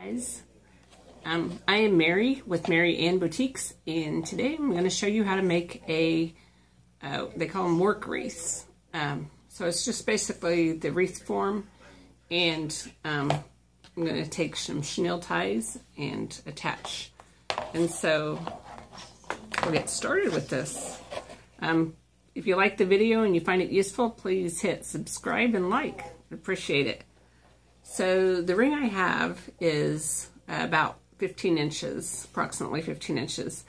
Guys, I am Mary with Mary Ann Boutiques, and today I'm going to show you how to make a, they call them work wreaths. So it's just basically the wreath form, and I'm going to take some chenille ties and attach. And so we'll get started with this. If you like the video and you find it useful, please hit subscribe and like. I appreciate it. So the ring I have is about 15 inches, approximately 15 inches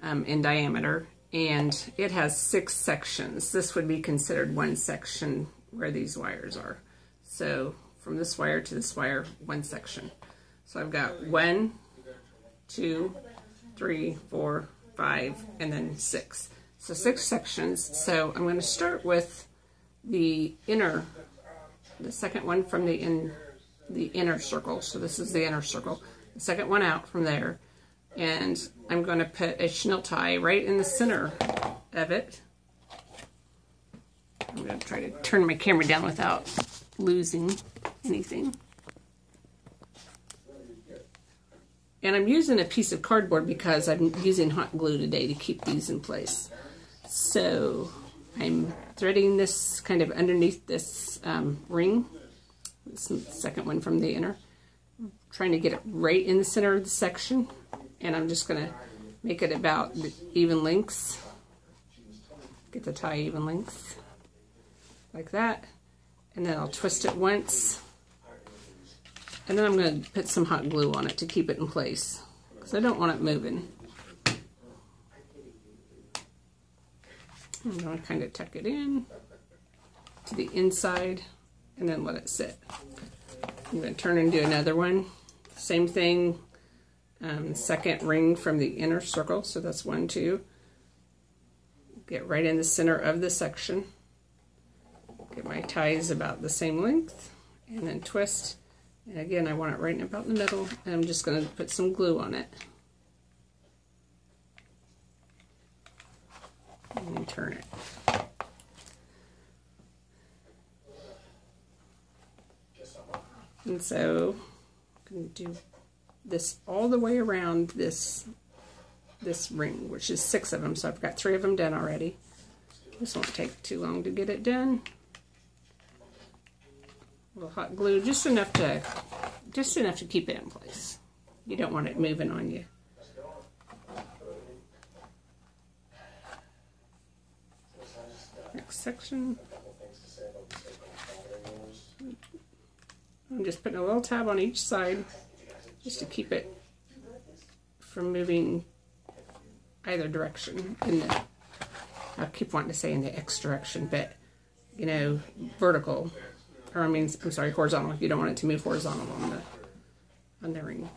in diameter, and it has 6 sections. This would be considered one section where these wires are. So from this wire to this wire, one section. So I've got 1, 2, 3, 4, 5, and then 6. So 6 sections. So I'm going to start with the inner, the second one from the inner circle. So this is the inner circle. The second one out from there. And I'm going to put a chenille tie right in the center of it. I'm going to try to turn my camera down without losing anything. And I'm using a piece of cardboard because I'm using hot glue today to keep these in place. So I'm threading this kind of underneath this ring. This is the second one from the inner. I'm trying to get it right in the center of the section. And I'm just going to make it about even lengths. Get the tie even lengths. Like that. And then I'll twist it once. And then I'm going to put some hot glue on it to keep it in place, because I don't want it moving. I'm going to kind of tuck it in to the inside and then let it sit. I'm going to turn and do another one. Same thing, second ring from the inner circle, so that's 1, 2. Get right in the center of the section. Get my ties about the same length and then twist. And again, I want it right about in the middle, and I'm just going to put some glue on it. And then turn it. And so I'm going to do this all the way around this ring, which is 6 of them. So I've got 3 of them done already. This won't take too long to get it done. A little hot glue, just enough to keep it in place. You don't want it moving on you. Next section. I'm just putting a little tab on each side just to keep it from moving either direction. I keep wanting to say in the X direction, but you know, vertical. Or I mean, I'm sorry, horizontal. You don't want it to move horizontal on the ring.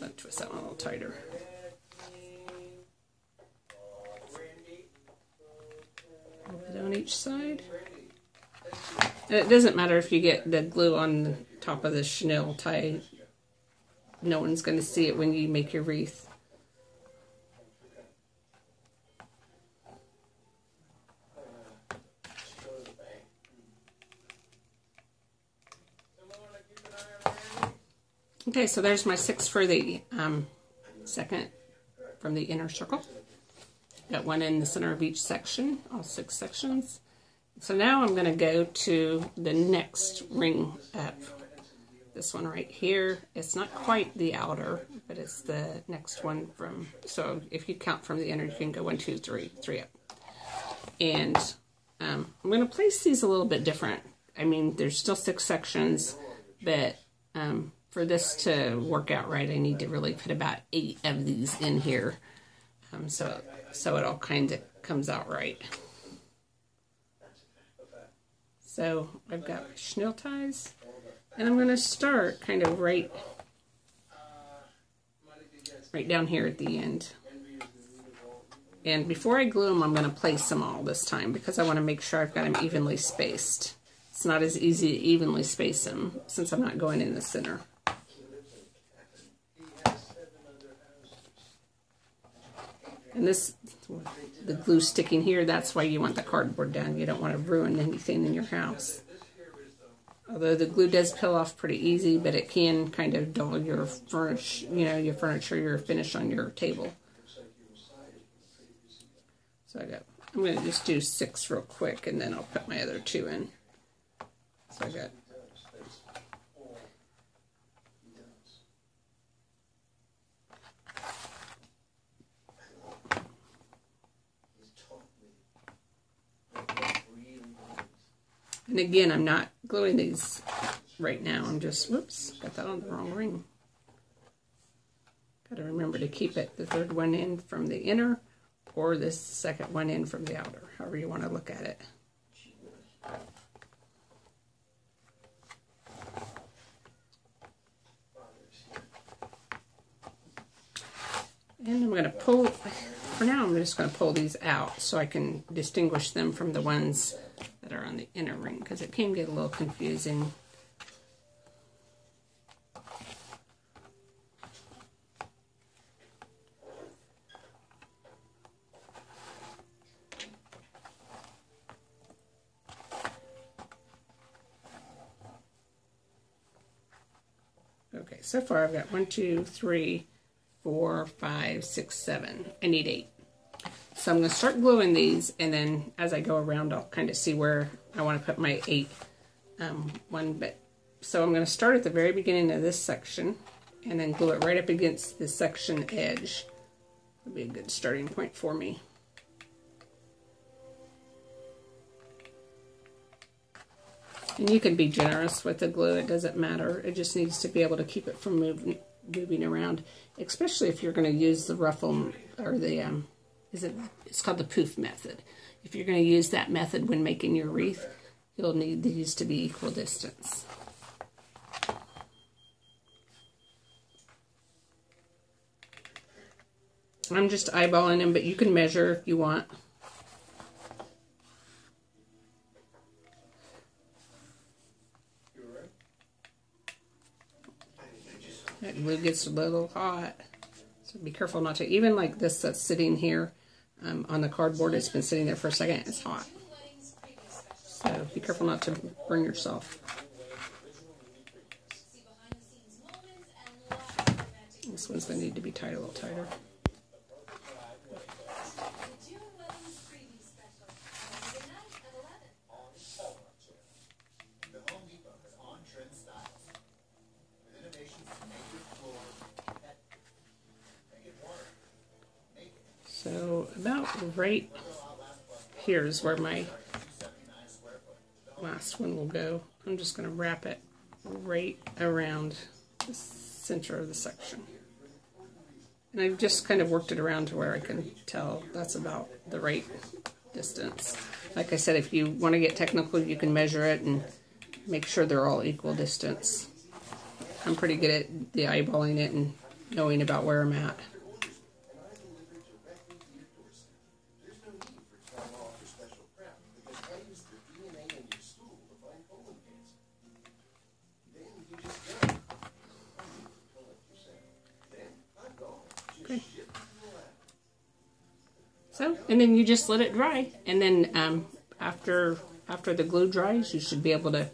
I'll twist that one a little tighter. A little bit on each side. And it doesn't matter if you get the glue on the top of the chenille tie. No one's going to see it when you make your wreath. Okay, so there's my 6 for the second from the inner circle. Got 1 in the center of each section, all 6 sections. So now I'm going to go to the next ring up. This one right here. It's not quite the outer, but it's the next one from, so if you count from the inner, you can go 1, 2, 3 up. And I'm going to place these a little bit different. I mean, there's still 6 sections, but for this to work out right, I need to really put about 8 of these in here, so it all kind of comes out right. So I've got my chenille ties, and I'm going to start kind of right down here at the end. And before I glue them, I'm going to place them all this time because I want to make sure I've got them evenly spaced. It's not as easy to evenly space them since I'm not going in the center. And this, the glue sticking here, that's why you want the cardboard down. You don't want to ruin anything in your house. Although the glue does peel off pretty easy, but it can kind of dull your your furniture, your finish on your table. So I'm going to just do 6 real quick, and then I'll put my other 2 in. So I got. And again, I'm not gluing these right now. I'm just, whoops, got that on the wrong ring. Got to remember to keep it the 3rd one in from the inner, or this 2nd one in from the outer, however you want to look at it. And I'm going to pull, for now I'm just going to pull these out so I can distinguish them from the ones that are on the inner ring, because it can get a little confusing. Okay, so far I've got 1, 2, 3, 4, 5, 6, 7. I need 8. So I'm going to start gluing these, and then as I go around, I'll kind of see where I want to put my 8 one bit. So I'm going to start at the very beginning of this section, and then glue it right up against the section edge. That'll be a good starting point for me. And you can be generous with the glue, it doesn't matter. It just needs to be able to keep it from moving around, especially if you're going to use the ruffle, or the, it's called the poof method. If you're going to use that method when making your wreath, you'll need these to be equal distance. I'm just eyeballing them, but you can measure if you want. That glue gets a little hot, so be careful not to. Even like this that's sitting here on the cardboard, it's been sitting there for a second, it's hot. So be careful not to burn yourself. This one's going to need to be tied a little tighter. So about right here is where my last one will go. I'm just going to wrap it right around the center of the section. And I've just kind of worked it around to where I can tell that's about the right distance. Like I said, if you want to get technical, you can measure it and make sure they're all equal distance. I'm pretty good at the eyeballing it and knowing about where I'm at. Okay. So, and then you just let it dry, and then after the glue dries, you should be able to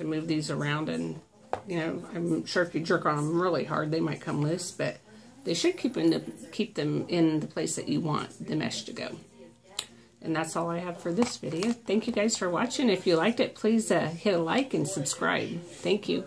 move these around. And you know, I'm sure if you jerk on them really hard, they might come loose, but they should keep them in the place that you want the mesh to go. And that's all I have for this video. Thank you guys for watching. If you liked it, please hit a like and subscribe. Thank you.